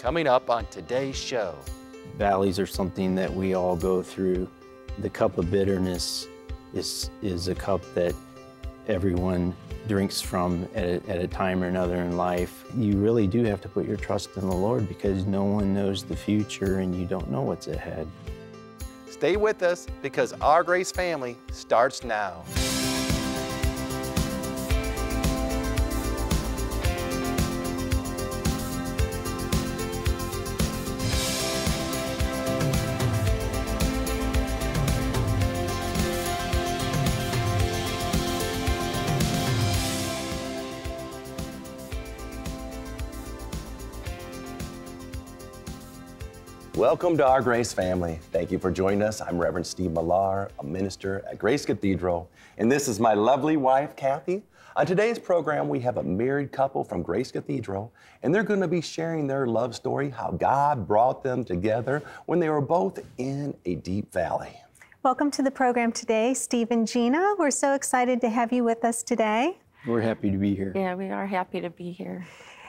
coming up on today's show. Valleys are something that we all go through. The cup of bitterness is a cup that everyone drinks from at a time or another in life. You really do have to put your trust in the Lord because no one knows the future and you don't know what's ahead. Stay with us because Our Grace Family starts now. Welcome to Our Grace Family. Thank you for joining us. I'm Reverend Steve Millar, a minister at Grace Cathedral, and this is my lovely wife, Kathy. On today's program, we have a married couple from Grace Cathedral, and they're going to be sharing their love story, how God brought them together when they were both in a deep valley. Welcome to the program today, Steve and Gina. We're so excited to have you with us today. We're happy to be here. Yeah, we are happy to be here.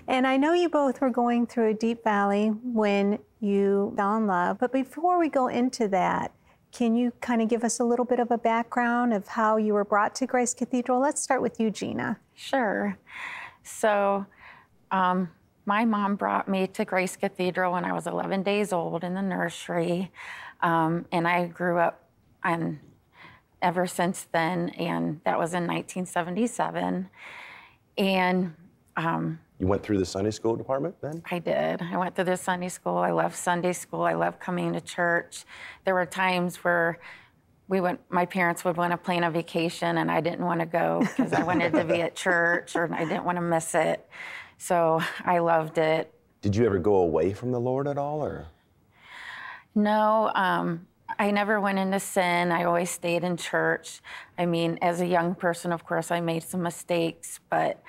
And I know you both were going through a deep valley when you fell in love, but before we go into that, can you kind of give us a little bit of a background of how you were brought to Grace Cathedral? Let's start with you, Gina. Sure. So my mom brought me to Grace Cathedral when I was 11 days old in the nursery, and I grew up ever since then, and that was in 1977. And You went through the Sunday school department then? I did. I went to the Sunday school. I loved Sunday school. I loved coming to church. There were times where my parents would want to plan a vacation and I didn't want to go because I wanted to be at church or I didn't want to miss it. So I loved it. Did you ever go away from the Lord at all, or? No, I never went into sin. I always stayed in church. I mean, as a young person, of course, I made some mistakes, but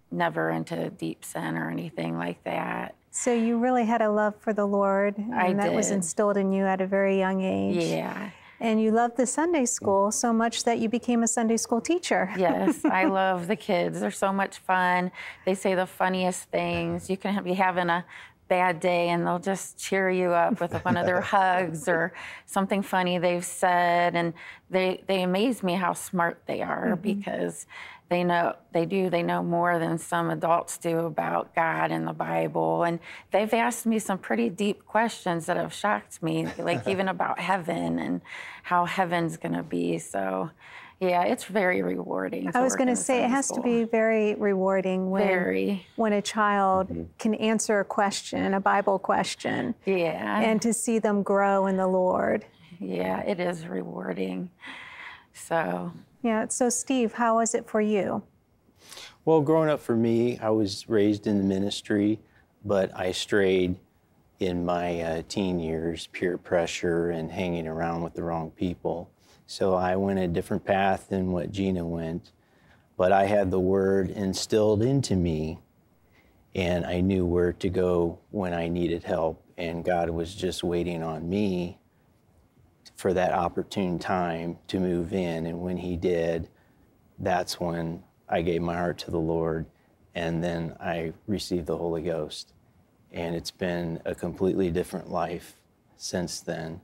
never into deep sin or anything like that. So you really had a love for the Lord, and that was instilled in you at a very young age. Yeah. And you loved the Sunday school so much that you became a Sunday school teacher. Yes, I love the kids. They're so much fun. They say the funniest things. You can be having a bad day and they'll just cheer you up with one of their hugs or something funny they've said. And they amaze me how smart they are because they know more than some adults do about God and the Bible. And they've asked me some pretty deep questions that have shocked me, like even about heaven and how heaven's gonna be. So yeah, it's very rewarding. I was going to say it has to be very rewarding when a child can answer a question, a Bible question. Yeah. And to see them grow in the Lord. Yeah, it is rewarding. So. Yeah, so Steve, how was it for you? Well, growing up for me, I was raised in the ministry, but I strayed in my teen years, peer pressure and hanging around with the wrong people. So I went a different path than what Gina went, but I had the Word instilled into me, and I knew where to go when I needed help, and God was just waiting on me for that opportune time to move in, and when He did, that's when I gave my heart to the Lord, and then I received the Holy Ghost, and it's been a completely different life since then.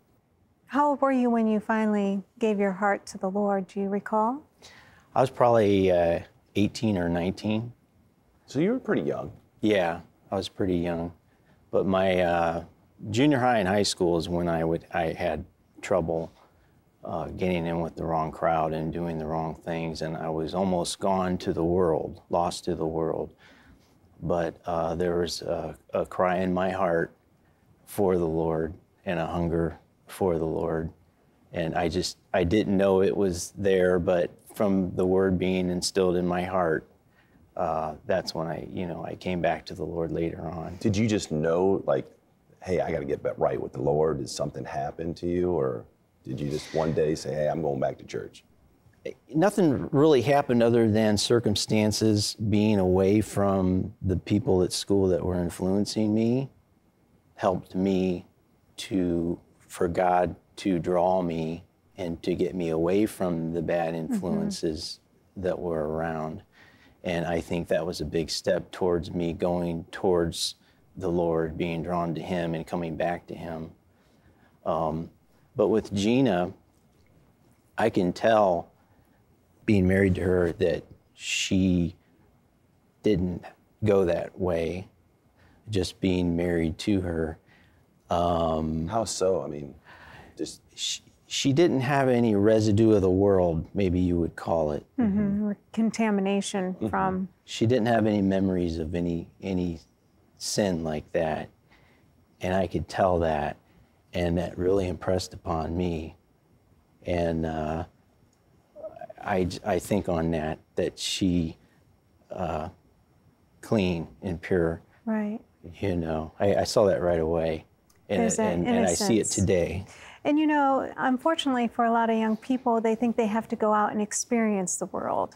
How old were you when you finally gave your heart to the Lord? Do you recall? I was probably 18 or 19. So you were pretty young. Yeah, I was pretty young. But my junior high and high school is when I had trouble getting in with the wrong crowd and doing the wrong things, and I was almost gone to the world, lost to the world. But there was a cry in my heart for the Lord and a hunger for the Lord. And I didn't know it was there, but from the Word being instilled in my heart, that's when I came back to the Lord later on. Did you just know, like, hey, I got to get right with the Lord? Did something happen to you, or did you just one day say, hey, I'm going back to church? Nothing really happened other than circumstances. Being away from the people at school that were influencing me helped me for God to draw me and to get me away from the bad influences that were around. And I think that was a big step towards me going towards the Lord, being drawn to him and coming back to him. But with Gina, I can tell, being married to her, that she didn't go that way, just being married to her. How so? I mean, just... She didn't have any residue of the world, maybe you would call it. Or contamination from... She didn't have any memories of any sin like that. And I could tell that, and that really impressed upon me. And I think on that she clean and pure. Right. You know, I saw that right away. And I see it today. And you know, unfortunately for a lot of young people, they think they have to go out and experience the world.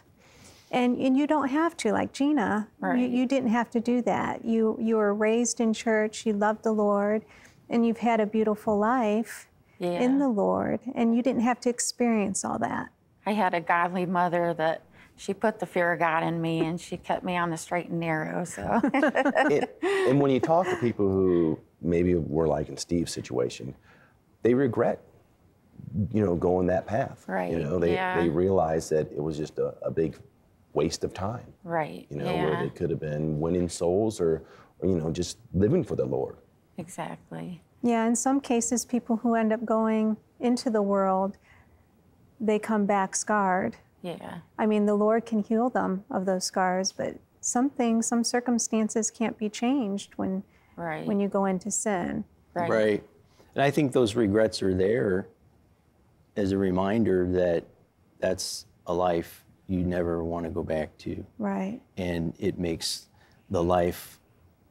And you don't have to, like Gina, Right. you didn't have to do that. You were raised in church, you loved the Lord, and you've had a beautiful life in the Lord, and you didn't have to experience all that. I had a godly mother that she put the fear of God in me, and she kept me on the straight and narrow, so. And when you talk to people who maybe were like in Steve's situation, they regret, you know, going that path. Right, You know, they realize that it was just a big waste of time. Right, You know, where they could have been winning souls or, you know, just living for the Lord. Exactly. Yeah, in some cases, people who end up going into the world, they come back scarred. Yeah. I mean, the Lord can heal them of those scars, but some things, some circumstances can't be changed when you go into sin. Right. And I think those regrets are there as a reminder that that's a life you never want to go back to. Right. And it makes the life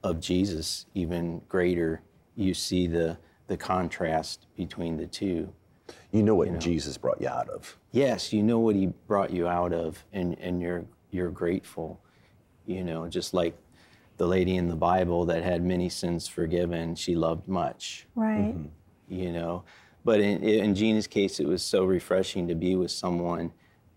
of Jesus even greater. You see the contrast between the two. You know what Jesus brought you out of. Yes, you know what he brought you out of, and you're grateful. You know, just like the lady in the Bible that had many sins forgiven, she loved much. Right. You know, but in Gina's case, it was so refreshing to be with someone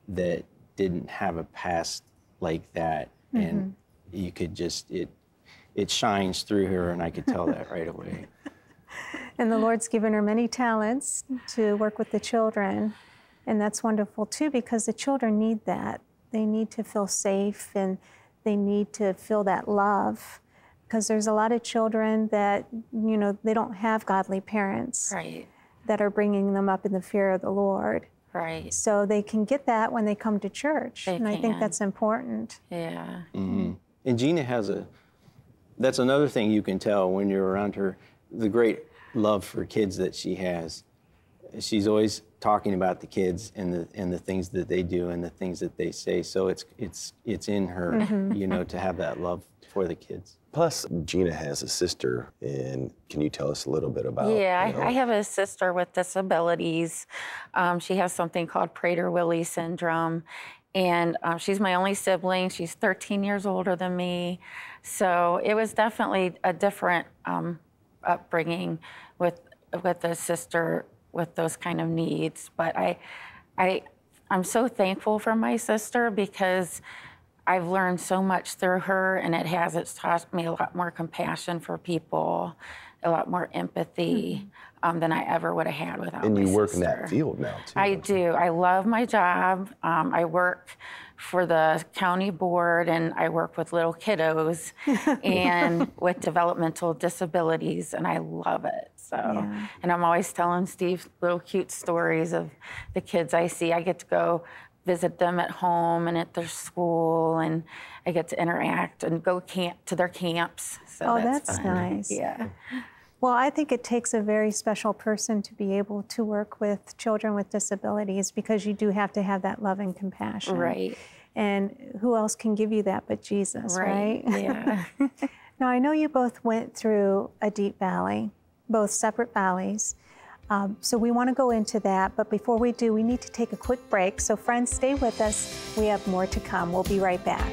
that didn't have a past like that, and you could just it shines through her, and I could tell that right away. And the Lord's given her many talents to work with the children. And that's wonderful too, because the children need that. They need to feel safe, and they need to feel that love. Because there's a lot of children that, you know, they don't have godly parents that are bringing them up in the fear of the Lord. Right. So they can get that when they come to church. They and I think can. that's important. Yeah. And Gina that's another thing you can tell when you're around her, the great love for kids that she has. She's always talking about the kids and the things that they do and the things that they say. So it's in her, you know, to have that love for the kids. Plus, Gina has a sister, and can you tell us a little bit about? Yeah, you know, I have a sister with disabilities. She has something called Prader-Willi syndrome, and she's my only sibling. She's 13 years older than me, so it was definitely a different upbringing with a sister with those kind of needs. But I'm so thankful for my sister because I've learned so much through her, and it's taught me a lot more compassion for people, a lot more empathy than I ever would have had without my sister. And you work in that field now, too. I do. I love my job. I work for the county board, and I work with little kiddos and with developmental disabilities, and I love it. So, and I'm always telling Steve little cute stories of the kids I see. I get to go visit them at home and at their school, and I get to interact and go to their camps. So that's fun. nice. Yeah. Well, I think it takes a very special person to be able to work with children with disabilities, because you do have to have that love and compassion. Right. And who else can give you that but Jesus, right? Yeah. Now, I know you both went through a deep valley, both separate valleys. So we want to go into that, but before we do, we need to take a quick break. So friends, stay with us. We have more to come. We'll be right back.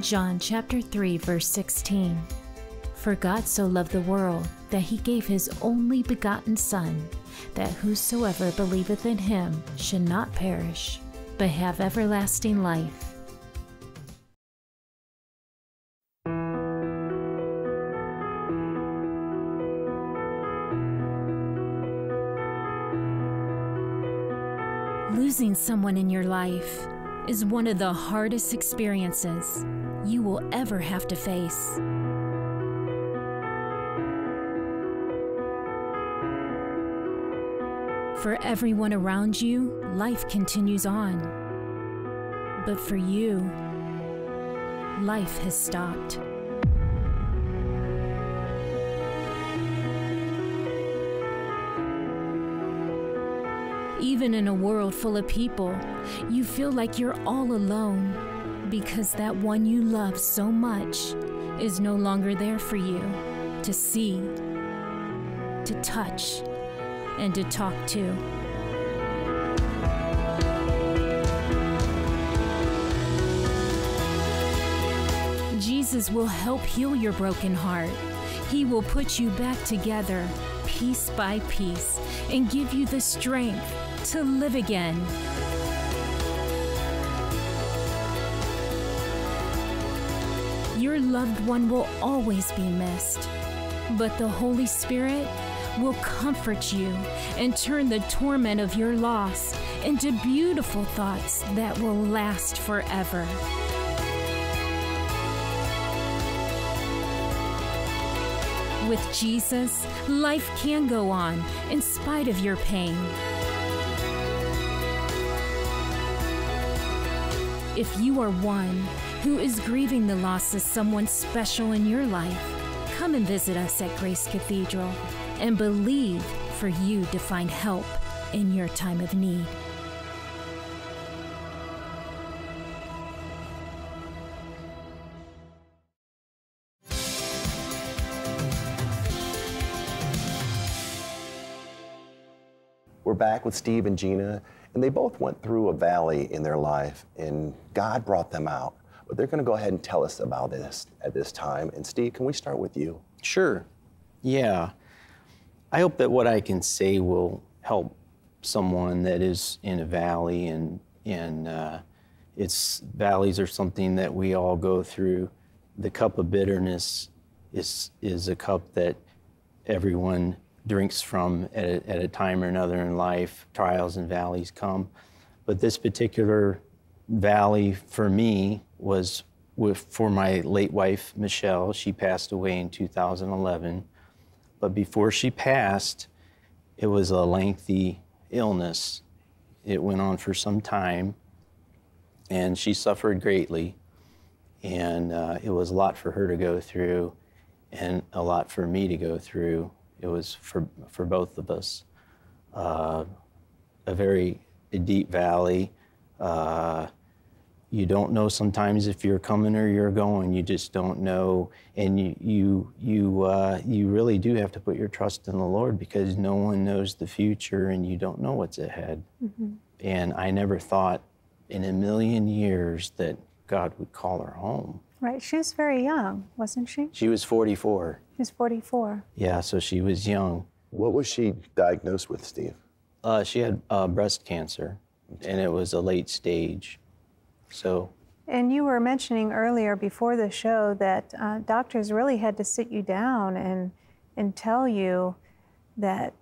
John chapter 3, verse 16. For God so loved the world, that he gave his only begotten Son, that whosoever believeth in him should not perish, but have everlasting life. Losing someone in your life is one of the hardest experiences you will ever have to face. For everyone around you, life continues on. But for you, life has stopped. Even in a world full of people, you feel like you're all alone because that one you love so much is no longer there for you to see, to touch, and to talk to. Jesus will help heal your broken heart. He will put you back together piece by piece and give you the strength to live again. Your loved one will always be missed, but the Holy Spirit will comfort you and turn the torment of your loss into beautiful thoughts that will last forever. With Jesus, life can go on in spite of your pain. If you are one who is grieving the loss of someone special in your life, come and visit us at Grace Cathedral and believe for you to find help in your time of need. We're back with Steve and Gina, and they both went through a valley in their life, and God brought them out. But they're going to go ahead and tell us about this at this time. And Steve, can we start with you? Sure. Yeah. I hope that what I can say will help someone that is in a valley, and it's valleys are something that we all go through. The cup of bitterness is a cup that everyone drinks from at a time or another in life. Trials and valleys come. But this particular valley for me was for my late wife, Michelle. She passed away in 2011. But before she passed, it was a lengthy illness. It went on for some time, and she suffered greatly. And it was a lot for her to go through and a lot for me to go through. It was for both of us. A very deep valley. You don't know sometimes if you're coming or you're going. You just don't know, and you really do have to put your trust in the Lord, because no one knows the future, and you don't know what's ahead. Mm-hmm. And I never thought in a million years that God would call her home. Right, she was very young, wasn't she? She was 44. She was 44. Yeah, so she was young. What was she diagnosed with, Steve? She had breast cancer, and it was a late stage. So. And you were mentioning earlier before the show that doctors really had to sit you down and tell you that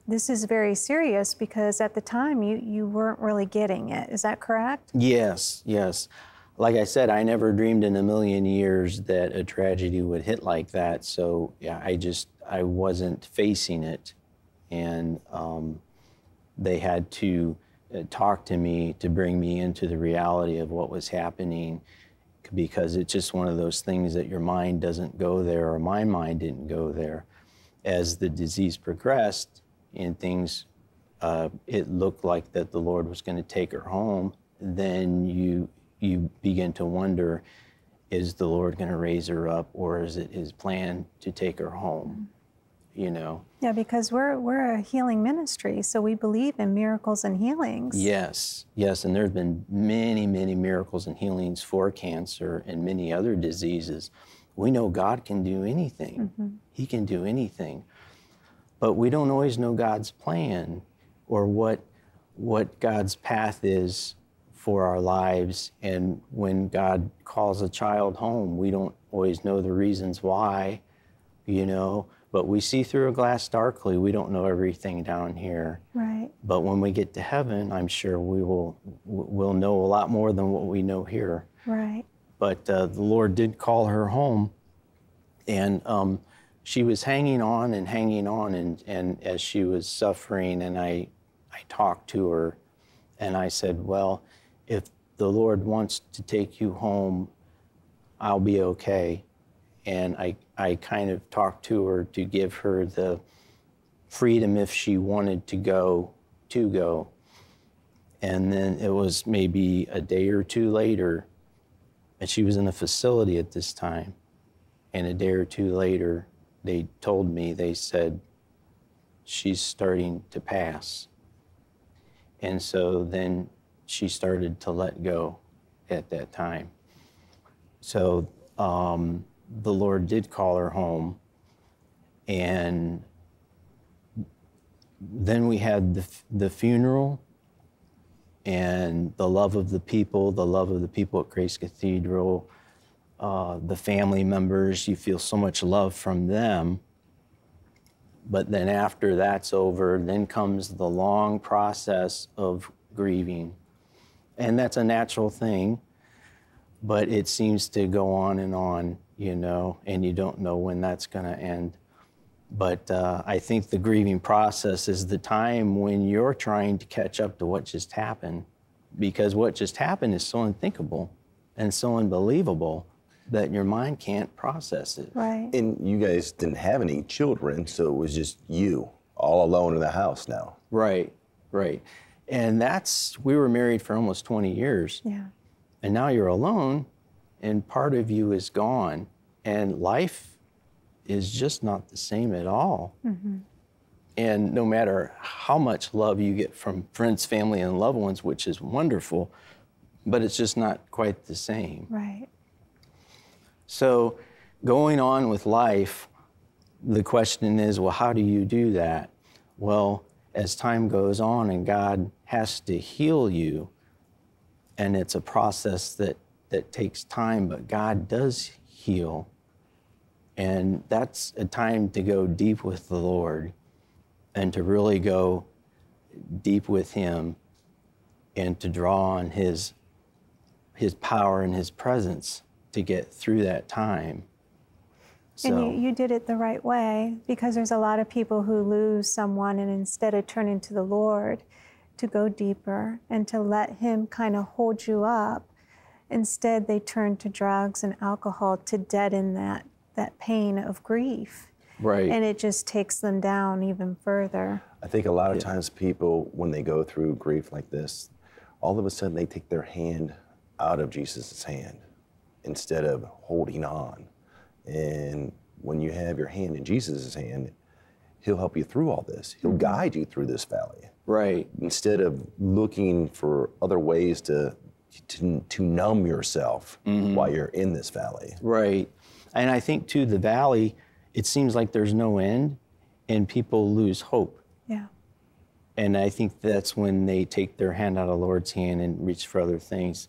this is very serious, because at the time you weren't really getting it. Is that correct? Yes, yes. Like I said, I never dreamed in a million years that a tragedy would hit like that. So yeah, I wasn't facing it. And they had to talk to me to bring me into the reality of what was happening, because it's just one of those things that your mind doesn't go there, or my mind didn't go there. As the disease progressed and things, it looked like that the Lord was going to take her home, then you begin to wonder, is the Lord going to raise her up, or is it his plan to take her home? You know? Yeah, because we're a healing ministry, so we believe in miracles and healings. Yes, yes, and there's been many, many miracles and healings for cancer and many other diseases. We know God can do anything. Mm-hmm. He can do anything. But we don't always know God's plan, or what God's path is for our lives. And when God calls a child home, we don't always know the reasons why, you know, but we see through a glass darkly. We don't know everything down here. Right. But when we get to heaven, I'm sure we'll know a lot more than what we know here. Right. But the Lord did call her home, and she was hanging on, and as she was suffering, and I talked to her, and I said, well, if the Lord wants to take you home, I'll be okay. And I kind of talked to her to give her the freedom if she wanted to go. And then it was maybe a day or two later, and she was in a facility at this time. And a day or two later, they told me, they said, she's starting to pass. And so then she started to let go at that time. So the Lord did call her home. And then we had the funeral, and the love of the people at Grace Cathedral, the family members, you feel so much love from them. But then after that's over, then comes the long process of grieving. And that's a natural thing, but it seems to go on, you know, and you don't know when that's going to end. But I think the grieving process is the time when you're trying to catch up to what just happened, because what just happened is so unthinkable and so unbelievable that your mind can't process it. Right. And you guys didn't have any children, so it was just you all alone in the house now. Right. And we were married for almost 20 years. Yeah. And now you're alone, and part of you is gone, and life is just not the same at all. Mm-hmm. And no matter how much love you get from friends, family, and loved ones, which is wonderful, but it's just not quite the same. Right. So going on with life, the question is, well, how do you do that? Well, as time goes on and God has to heal you, and it's a process that takes time, but God does heal. And that's a time to go deep with the Lord and to really go deep with Him and to draw on His power and His presence to get through that time. So, And you did it the right way, because there's a lot of people who lose someone, and instead of turning to the Lord to go deeper and to let Him kind of hold you up, instead they turn to drugs and alcohol to deaden that pain of grief. right. And it just takes them down even further. I think a lot of times people, when they go through grief like this, all of a sudden they take their hand out of Jesus' hand instead of holding on. And when you have your hand in Jesus' hand, He'll help you through all this. He'll guide you through this valley. Right. Instead of looking for other ways to numb yourself while you're in this valley. Right. And I think, too, the valley, it seems like there's no end, and people lose hope. Yeah. And I think that's when they take their hand out of the Lord's hand and reach for other things.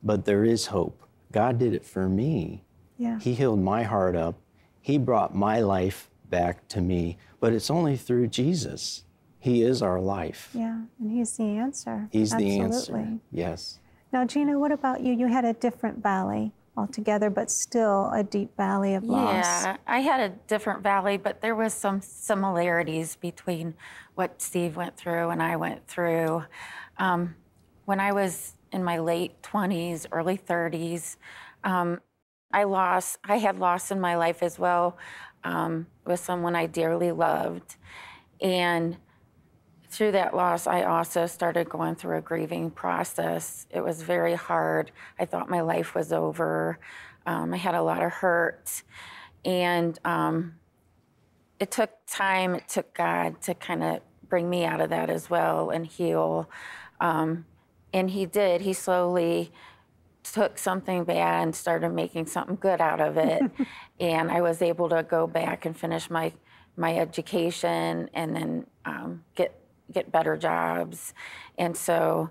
But there is hope. God did it for me. Yeah. He healed my heart up. He brought my life back to me. But it's only through Jesus. He is our life. Yeah, and He's the answer. He's Absolutely. the answer. Yes. Now, Gina, what about you? You had a different valley altogether, but still a deep valley of loss. Yeah, I had a different valley, but there was some similarities between what Steve went through and I went through. When I was in my late 20s, early 30s, I had loss in my life as well with someone I dearly loved. And through that loss, I also started going through a grieving process. It was very hard. I thought my life was over. I had a lot of hurt. And it took time, it took God to kind of bring me out of that as well and heal. And He did. He slowly took something bad and started making something good out of it. And I was able to go back and finish my education and then get better jobs. And so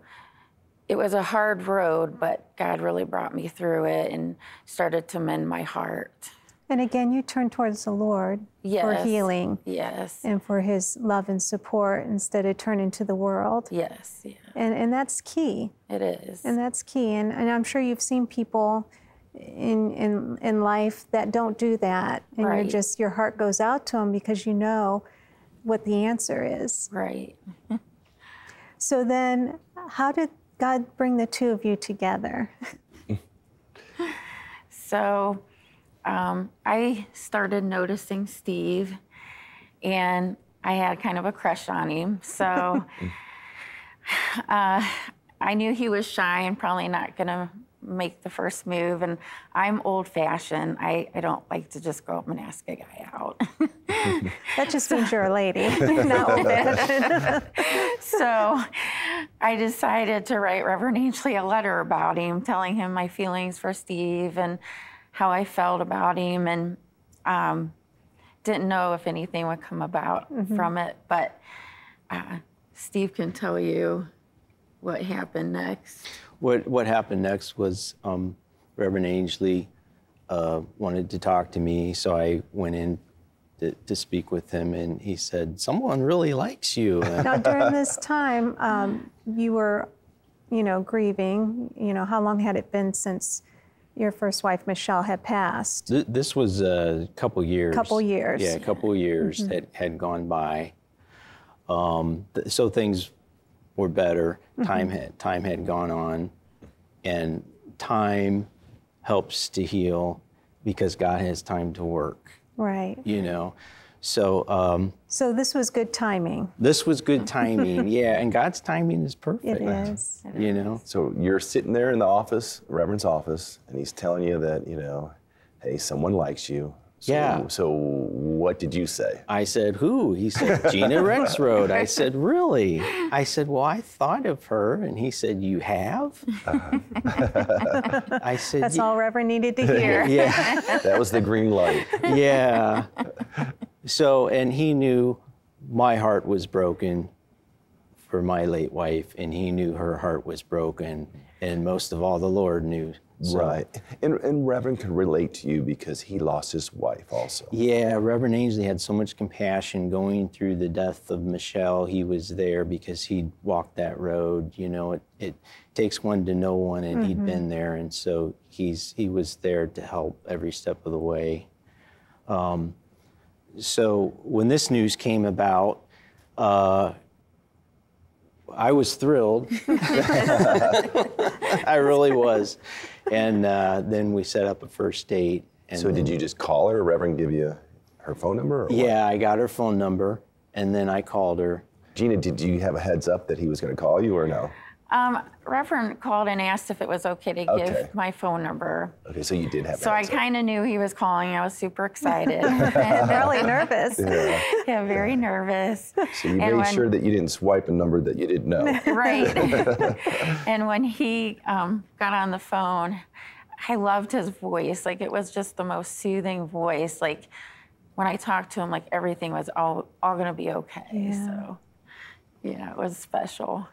it was a hard road, but God really brought me through it and started to mend my heart. And again, you turn towards the Lord for healing. Yes. And for his love and support instead of turning to the world. Yes. Yeah. And that's key. It is. And that's key. And I'm sure you've seen people in life that don't do that. And Right. your heart goes out to them because you know what the answer is. Right. So then, how did God bring the two of you together? So I started noticing Steve, and I had kind of a crush on him. So I knew he was shy and probably not going to make the first move. And I'm old-fashioned. I don't like to just go up and ask a guy out. That just means you're a lady, not old-fashioned. So I decided to write Reverend Ainsley a letter about him, telling him my feelings for Steve and how I felt about him, and didn't know if anything would come about from it. But Steve can tell you what happened next. What happened next was Reverend Ainsley wanted to talk to me, so I went in to speak with him, and he said, "Someone really likes you." Now, during this time, you were, grieving. How long had it been since your first wife, Michelle, had passed? This was a couple years. Couple years. Yeah, a couple years that had gone by. So things were better. Time had gone on, and time helps to heal because God has time to work. Right. So So this was good timing. this was good timing. Yeah, and God's timing is perfect. It is. So you're sitting there in the office, Reverend's office, and he's telling you that, hey, someone likes you. So, Yeah. So what did you say? I said, "Who?" He said, "Gina Rexroad." I said, "Really?" I said, "Well, I thought of her." And he said, "You have?" I said, That's all Reverend needed to hear. Yeah. That was the green light. Yeah. So, and he knew my heart was broken for my late wife, and he knew her heart was broken, and most of all, the Lord knew. So, Right. And Reverend can relate to you because he lost his wife also. yeah, Reverend Ainsley had so much compassion going through the death of Michelle. He was there because he'd walked that road. It takes one to know one, and he'd been there, and so he was there to help every step of the way. So when this news came about, I was thrilled. I really was. And then we set up a first date. And So did you just call her, or Reverend give you her phone number? Or what? Yeah, I got her phone number, and then I called her. Gina, did you have a heads up that he was going to call you or no? Reverend called and asked if it was okay to give my phone number. Okay, so you did have a So I heads up. kind of knew he was calling. I was super excited. Really nervous. Yeah, very nervous. So you made sure that you didn't swipe a number that you didn't know. Right. And when he got on the phone, I loved his voice. Like, it was just the most soothing voice. Like, when I talked to him, like, everything was all going to be okay. Yeah. So, yeah, it was special.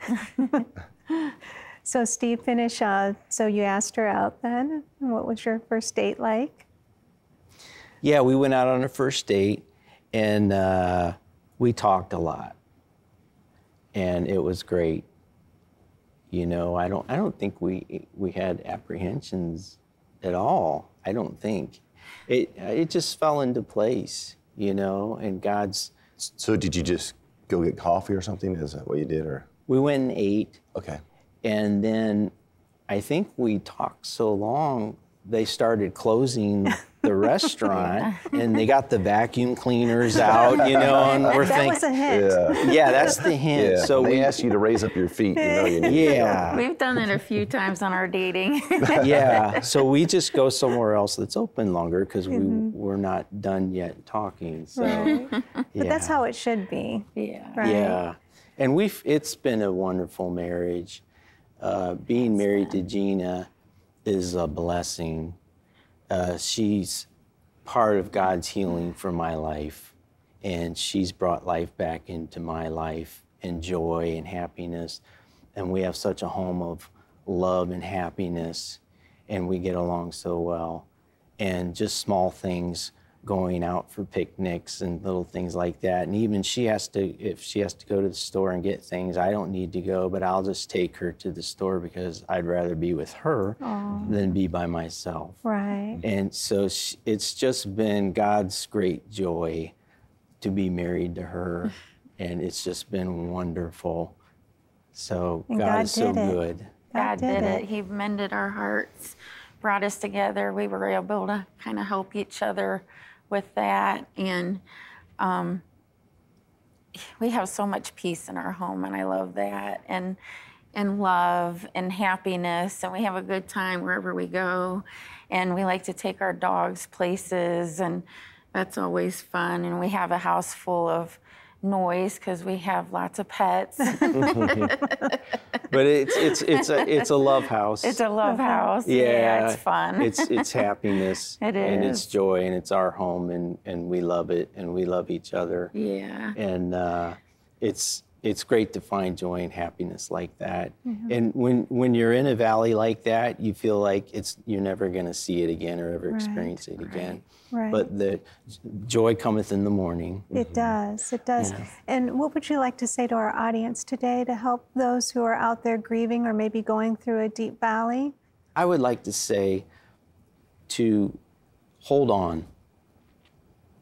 So Steve finished, so you asked her out then? And what was your first date like? Yeah, we went out on a first date, and we talked a lot, and it was great. I don't think we had apprehensions at all. I don't think it just fell into place, and God's. So did you just go get coffee or something? Is that what you did, or? We went and ate. Okay. And then I think we talked so long, they started closing the restaurant, and they got the vacuum cleaners out, and we're That was a hint. yeah, that's the hint. Yeah. So they asked you to raise up your feet. You need yeah, We've done it a few times on our dating. yeah. So we just go somewhere else that's open longer because we're not done yet talking. So, Right. yeah. But that's how it should be. Yeah. Right. Yeah, and it's been a wonderful marriage. Being married to Gina is a blessing. She's part of God's healing for my life, and she's brought life back into my life, and joy and happiness. And we have such a home love and happiness, and we get along so well. And just small things, going out for picnics and little things like that. And even if she has to go to the store and get things, I don't need to go, but I'll just take her to the store because I'd rather be with her than be by myself. Right. And so it's just been God's great joy to be married to her, and it's just been wonderful. So God is so good. God did it. He mended our hearts, brought us together. We were able to kind of help each other with that. And we have so much peace in our home, and I love that. And love and happiness, and we have a good time wherever we go. And we like to take our dogs places, and that's always fun. And we have a house full of noise because we have lots of pets. But it's a love house. It's a love house. Yeah, it's fun. It's happiness. It is. And it's joy, and it's our home, and we love it, and we love each other. Yeah. And it's great to find joy and happiness like that. And when you're in a valley like that, you feel like you're never going to see it again or ever experience it again. Right. But the joy cometh in the morning. It does. It does. Yeah. And what would you like to say to our audience today to help those who are out there grieving or maybe going through a deep valley? I would like to say to hold on,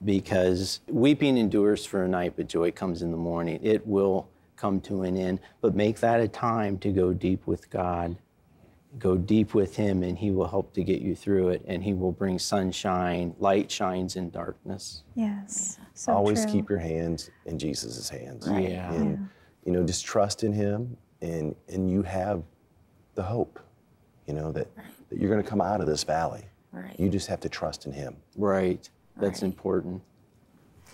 because weeping endures for a night, but joy comes in the morning. It will come to an end, but make that a time to go deep with God. Go deep with Him, and He will help to get you through it, and He will bring sunshine. Light shines in darkness. Yes. So Always true. keep your hands in Jesus' hands. Right. Yeah. And, just trust in Him, and you have the hope, that you're going to come out of this valley. Right. You just have to trust in Him. Right. That's important.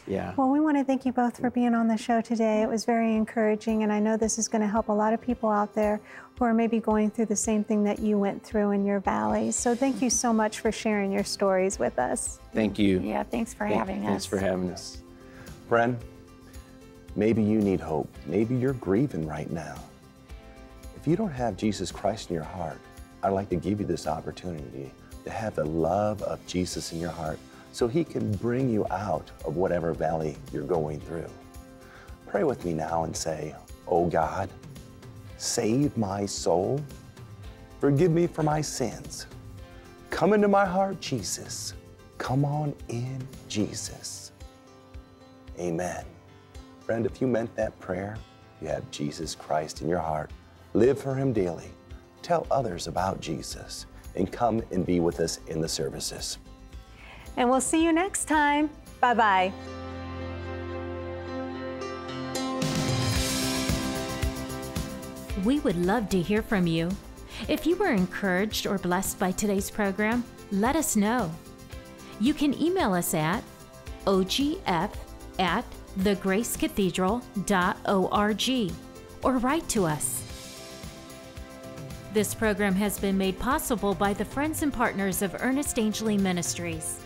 Yeah. Well, we want to thank you both for being on the show today. It was very encouraging, and I know this is going to help a lot of people out there who are maybe going through the same thing that you went through in your valley. So thank you so much for sharing your stories with us. Thank you. Yeah, thanks for having us. Thanks for having us. Friend, maybe you need hope. Maybe you're grieving right now. If you don't have Jesus Christ in your heart, I'd like to give you this opportunity to have the love of Jesus in your heart, so He can bring you out of whatever valley you're going through. Pray with me now and say, "Oh God, save my soul. Forgive me for my sins. Come into my heart, Jesus. Come on in, Jesus." Amen. Friend, if you meant that prayer, you have Jesus Christ in your heart. Live for Him daily. Tell others about Jesus, and come and be with us in the services. And we'll see you next time. Bye-bye. We would love to hear from you. If you were encouraged or blessed by today's program, let us know. You can email us at ogf@thegracecathedral.org or write to us. This program has been made possible by the friends and partners of Ernest Angley Ministries.